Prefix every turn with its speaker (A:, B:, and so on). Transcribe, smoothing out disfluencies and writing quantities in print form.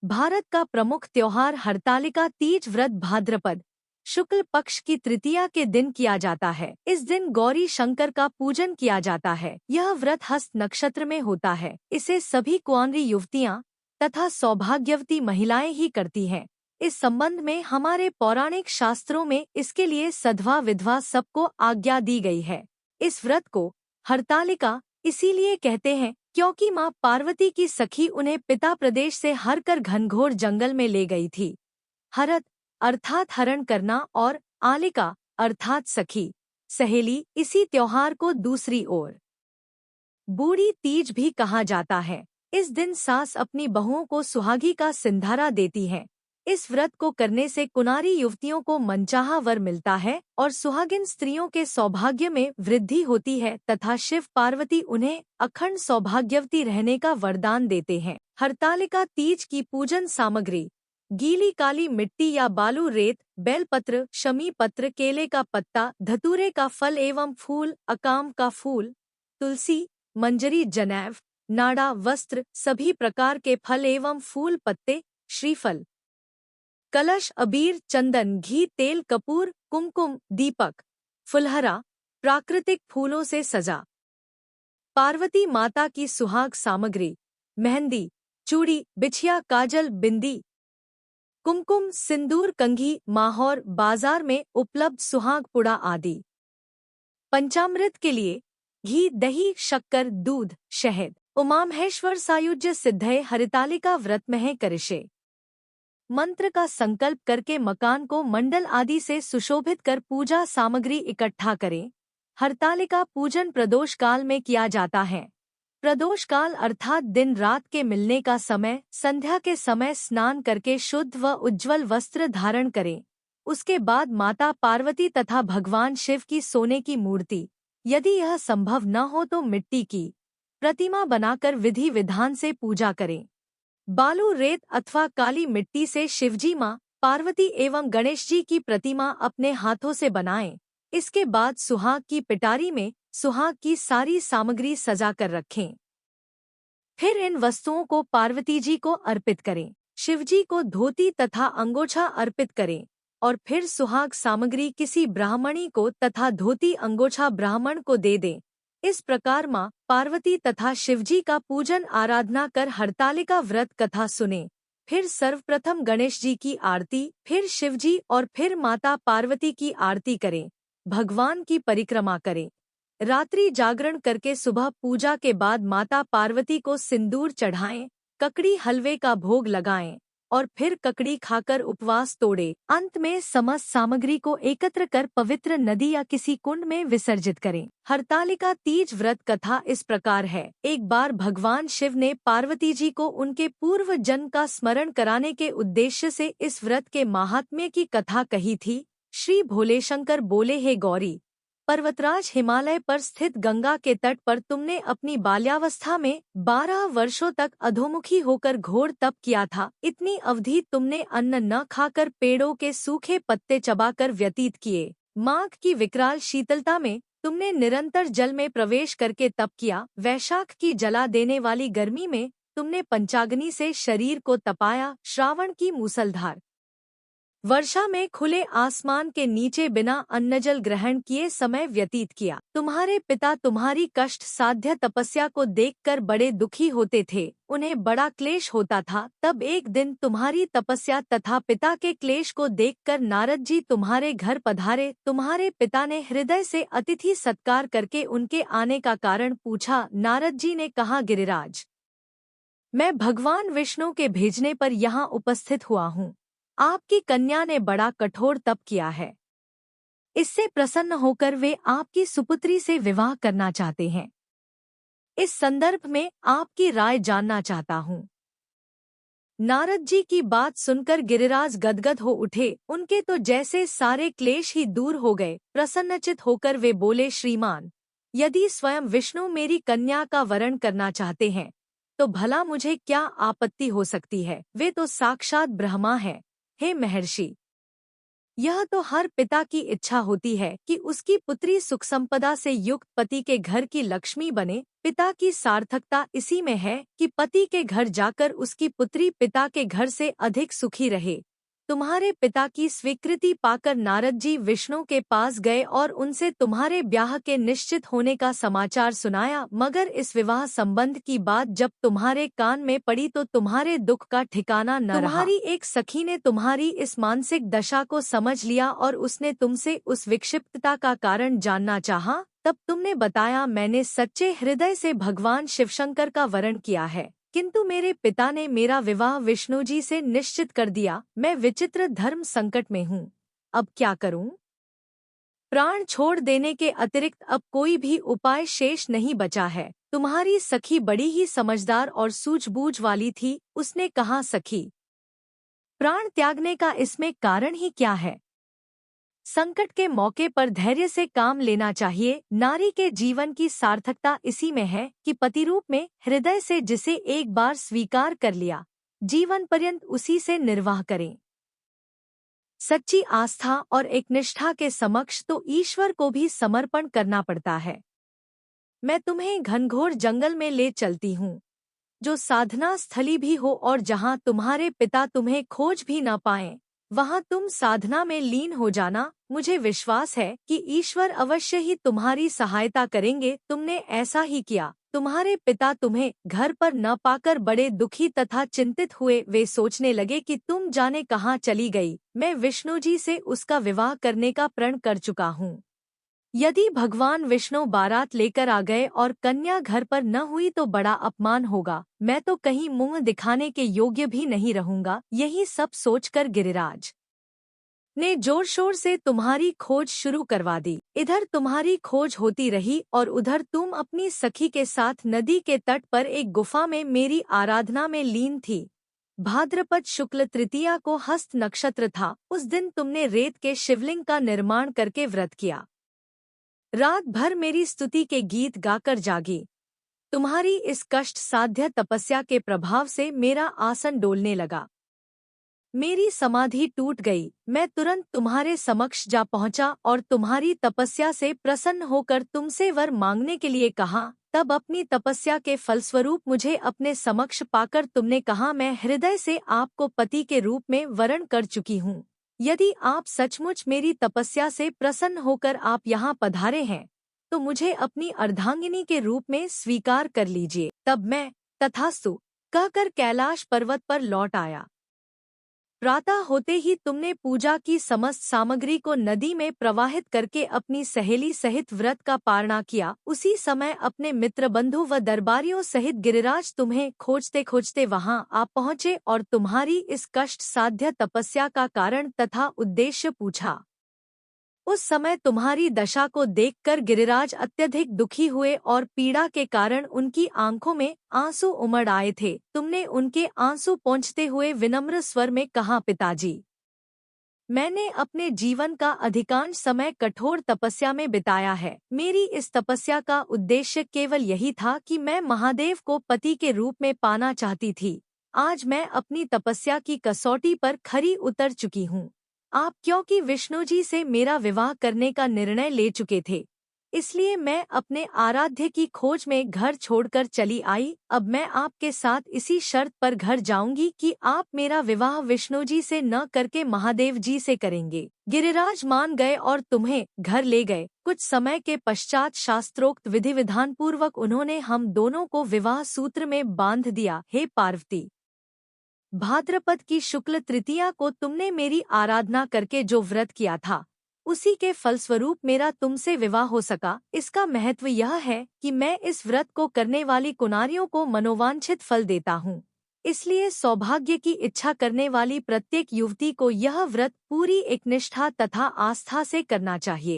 A: भारत का प्रमुख त्योहार हरतालिका तीज व्रत भाद्रपद शुक्ल पक्ष की तृतीया के दिन किया जाता है। इस दिन गौरी शंकर का पूजन किया जाता है। यह व्रत हस्त नक्षत्र में होता है। इसे सभी कुंवारी युवतियां तथा सौभाग्यवती महिलाएं ही करती हैं। इस संबंध में हमारे पौराणिक शास्त्रों में इसके लिए सधवा विधवा सबको आज्ञा दी गई है। इस व्रत को हरतालिका इसीलिए कहते हैं क्योंकि मां पार्वती की सखी उन्हें पिता प्रदेश से हर कर घनघोर जंगल में ले गई थी। हरत अर्थात हरण करना और आलिका अर्थात सखी सहेली, इसी त्योहार को दूसरी ओर बूढ़ी तीज भी कहा जाता है। इस दिन सास अपनी बहुओं को सुहागी का सिंधारा देती है। इस व्रत को करने से कुनारी युवतियों को मनचाहा वर मिलता है और सुहागिन स्त्रियों के सौभाग्य में वृद्धि होती है तथा शिव पार्वती उन्हें अखंड सौभाग्यवती रहने का वरदान देते हैं। हरतालिका तीज की पूजन सामग्री: गीली काली मिट्टी या बालू, रेत, बेलपत्र, शमी पत्र, केले का पत्ता, धतूरे का फल एवं फूल, अकाम का फूल, तुलसी, मंजरी, जनेव, नाड़ा, वस्त्र, सभी प्रकार के फल एवं फूल, पत्ते, श्रीफल, कलश, अबीर, चंदन, घी, तेल, कपूर, कुमकुम, दीपक, फुलहरा, प्राकृतिक फूलों से सजा। पार्वती माता की सुहाग सामग्री: मेहंदी, चूड़ी, बिछिया, काजल, बिंदी, कुमकुम, सिंदूर, कंघी, माहौर, बाजार में उपलब्ध सुहाग पुड़ा आदि। पंचामृत के लिए घी, दही, शक्कर, दूध, शहद। उमामहेश्वर सायुज्य सिद्धये हरितालिका व्रत में करिष्ये। मंत्र का संकल्प करके मकान को मंडल आदि से सुशोभित कर पूजा सामग्री इकट्ठा करें। हरतालिका पूजन प्रदोष काल में किया जाता है। प्रदोष काल अर्थात दिन रात के मिलने का समय। संध्या के समय स्नान करके शुद्ध व उज्ज्वल वस्त्र धारण करें। उसके बाद माता पार्वती तथा भगवान शिव की सोने की मूर्ति, यदि यह संभव न हो तो मिट्टी की प्रतिमा बनाकर विधि विधान से पूजा करें। बालू, रेत अथवा काली मिट्टी से शिवजी, मां पार्वती एवं गणेश जी की प्रतिमा अपने हाथों से बनाएं। इसके बाद सुहाग की पिटारी में सुहाग की सारी सामग्री सजा कर रखें। फिर इन वस्तुओं को पार्वती जी को अर्पित करें। शिवजी को धोती तथा अंगोछा अर्पित करें और फिर सुहाग सामग्री किसी ब्राह्मणी को तथा धोती अंगोछा ब्राह्मण को दे दें। इस प्रकार मां पार्वती तथा शिवजी का पूजन आराधना कर हरतालिका व्रत कथा सुने। फिर सर्वप्रथम गणेश जी की आरती, फिर शिवजी और फिर माता पार्वती की आरती करें। भगवान की परिक्रमा करें। रात्रि जागरण करके सुबह पूजा के बाद माता पार्वती को सिंदूर चढ़ाएं, ककड़ी हलवे का भोग लगाएं और फिर ककड़ी खाकर उपवास तोड़े। अंत में समस्त सामग्री को एकत्र कर पवित्र नदी या किसी कुंड में विसर्जित करें। हरतालिका तीज व्रत कथा इस प्रकार है। एक बार भगवान शिव ने पार्वती जी को उनके पूर्व जन्म का स्मरण कराने के उद्देश्य से इस व्रत के महात्म्य की कथा कही थी। श्री भोलेशंकर बोले, हे गौरी, पर्वतराज हिमालय पर स्थित गंगा के तट पर तुमने अपनी बाल्यावस्था में 12 वर्षों तक अधोमुखी होकर घोर तप किया था। इतनी अवधि तुमने अन्न न खाकर पेड़ों के सूखे पत्ते चबाकर व्यतीत किए। माघ की विकराल शीतलता में तुमने निरंतर जल में प्रवेश करके तप किया। वैशाख की जला देने वाली गर्मी में तुमने पंचाग्नि से शरीर को तपाया। श्रावण की मूसलधार वर्षा में खुले आसमान के नीचे बिना अन्नजल ग्रहण किए समय व्यतीत किया। तुम्हारे पिता तुम्हारी कष्ट साध्य तपस्या को देखकर बड़े दुखी होते थे। उन्हें बड़ा क्लेश होता था। तब एक दिन तुम्हारी तपस्या तथा पिता के क्लेश को देखकर नारद जी तुम्हारे घर पधारे। तुम्हारे पिता ने हृदय से अतिथि सत्कार करके उनके आने का कारण पूछा। नारद जी ने कहा, गिरिराज, मैं भगवान विष्णु के भेजने पर यहाँ उपस्थित हुआ हूँ। आपकी कन्या ने बड़ा कठोर तप किया है। इससे प्रसन्न होकर वे आपकी सुपुत्री से विवाह करना चाहते हैं। इस संदर्भ में आपकी राय जानना चाहता हूँ। नारद जी की बात सुनकर गिरिराज गदगद हो उठे। उनके तो जैसे सारे क्लेश ही दूर हो गए। प्रसन्नचित होकर वे बोले, श्रीमान, यदि स्वयं विष्णु मेरी कन्या का वरण करना चाहते हैं तो भला मुझे क्या आपत्ति हो सकती है। वे तो साक्षात ब्रह्मा है। हे महर्षि, यह तो हर पिता की इच्छा होती है कि उसकी पुत्री सुख संपदा से युक्त पति के घर की लक्ष्मी बने। पिता की सार्थकता इसी में है कि पति के घर जाकर उसकी पुत्री पिता के घर से अधिक सुखी रहे। तुम्हारे पिता की स्वीकृति पाकर नारद जी विष्णु के पास गए और उनसे तुम्हारे ब्याह के निश्चित होने का समाचार सुनाया, मगर इस विवाह संबंध की बात जब तुम्हारे कान में पड़ी तो तुम्हारे दुख का ठिकाना न रहा। तुम्हारी एक सखी ने तुम्हारी इस मानसिक दशा को समझ लिया और उसने तुमसे उस विक्षिप्तता का कारण जानना चाहा। तब तुमने बताया, मैंने सच्चे हृदय से भगवान शिवशंकर का वरण किया है, किंतु मेरे पिता ने मेरा विवाह विष्णु जी से निश्चित कर दिया। मैं विचित्र धर्म संकट में हूँ, अब क्या करूँ? प्राण छोड़ देने के अतिरिक्त अब कोई भी उपाय शेष नहीं बचा है। तुम्हारी सखी बड़ी ही समझदार और सूझबूझ वाली थी। उसने कहा, सखी, प्राण त्यागने का इसमें कारण ही क्या है? संकट के मौके पर धैर्य से काम लेना चाहिए। नारी के जीवन की सार्थकता इसी में है कि पति रूप में हृदय से जिसे एक बार स्वीकार कर लिया, जीवन पर्यंत उसी से निर्वाह करें। सच्ची आस्था और एक निष्ठा के समक्ष तो ईश्वर को भी समर्पण करना पड़ता है। मैं तुम्हें घनघोर जंगल में ले चलती हूँ, जो साधना स्थली भी हो, और जहाँ तुम्हारे पिता तुम्हें खोज भी न पाएं, वहाँ तुम साधना में लीन हो जाना। मुझे विश्वास है कि ईश्वर अवश्य ही तुम्हारी सहायता करेंगे। तुमने ऐसा ही किया। तुम्हारे पिता तुम्हें घर पर न पाकर बड़े दुखी तथा चिंतित हुए। वे सोचने लगे कि तुम जाने कहाँ चली गई। मैं विष्णु जी से उसका विवाह करने का प्रण कर चुका हूँ। यदि भगवान विष्णु बारात लेकर आ गए और कन्या घर पर न हुई तो बड़ा अपमान होगा। मैं तो कहीं मुंह दिखाने के योग्य भी नहीं रहूंगा। यही सब सोचकर गिरिराज ने जोर शोर से तुम्हारी खोज शुरू करवा दी। इधर तुम्हारी खोज होती रही और उधर तुम अपनी सखी के साथ नदी के तट पर एक गुफा में मेरी आराधना में लीन थी। भाद्रपद शुक्ल तृतीया को हस्त नक्षत्र था। उस दिन तुमने रेत के शिवलिंग का निर्माण करके व्रत किया। रात भर मेरी स्तुति के गीत गाकर जागी। तुम्हारी इस कष्ट साध्य तपस्या के प्रभाव से मेरा आसन डोलने लगा। मेरी समाधि टूट गई। मैं तुरंत तुम्हारे समक्ष जा पहुंचा और तुम्हारी तपस्या से प्रसन्न होकर तुमसे वर मांगने के लिए कहा। तब अपनी तपस्या के फलस्वरूप मुझे अपने समक्ष पाकर तुमने कहा, मैं हृदय से आपको पति के रूप में वरण कर चुकी हूँ। यदि आप सचमुच मेरी तपस्या से प्रसन्न होकर आप यहाँ पधारे हैं, तो मुझे अपनी अर्धांगिनी के रूप में स्वीकार कर लीजिए। तब मैं तथास्तु कहकर कैलाश पर्वत पर लौट आया। प्रातः होते ही तुमने पूजा की समस्त सामग्री को नदी में प्रवाहित करके अपनी सहेली सहित व्रत का पारणा किया। उसी समय अपने मित्र बंधु व दरबारियों सहित गिरिराज तुम्हें खोजते खोजते वहां आ पहुँचे और तुम्हारी इस कष्ट साध्य तपस्या का कारण तथा उद्देश्य पूछा। उस समय तुम्हारी दशा को देखकर गिरिराज अत्यधिक दुखी हुए और पीड़ा के कारण उनकी आंखों में आंसू उमड़ आए थे। तुमने उनके आंसू पोंछते हुए विनम्र स्वर में कहा, पिताजी, मैंने अपने जीवन का अधिकांश समय कठोर तपस्या में बिताया है। मेरी इस तपस्या का उद्देश्य केवल यही था कि मैं महादेव को पति के रूप में पाना चाहती थी। आज मैं अपनी तपस्या की कसौटी पर खरी उतर चुकी हूँ। आप क्योंकि विष्णु जी से मेरा विवाह करने का निर्णय ले चुके थे, इसलिए मैं अपने आराध्य की खोज में घर छोड़कर चली आई। अब मैं आपके साथ इसी शर्त पर घर जाऊंगी कि आप मेरा विवाह विष्णु जी से न करके महादेव जी से करेंगे। गिरिराज मान गए और तुम्हें घर ले गए। कुछ समय के पश्चात शास्त्रोक्त विधि विधान पूर्वक उन्होंने हम दोनों को विवाह सूत्र में बांध दिया। हे पार्वती, भाद्रपद की शुक्ल तृतीया को तुमने मेरी आराधना करके जो व्रत किया था, उसी के फलस्वरूप मेरा तुमसे विवाह हो सका। इसका महत्व यह है कि मैं इस व्रत को करने वाली कुनारियों को मनोवांछित फल देता हूँ। इसलिए सौभाग्य की इच्छा करने वाली प्रत्येक युवती को यह व्रत पूरी एक निष्ठा तथा आस्था से करना चाहिए।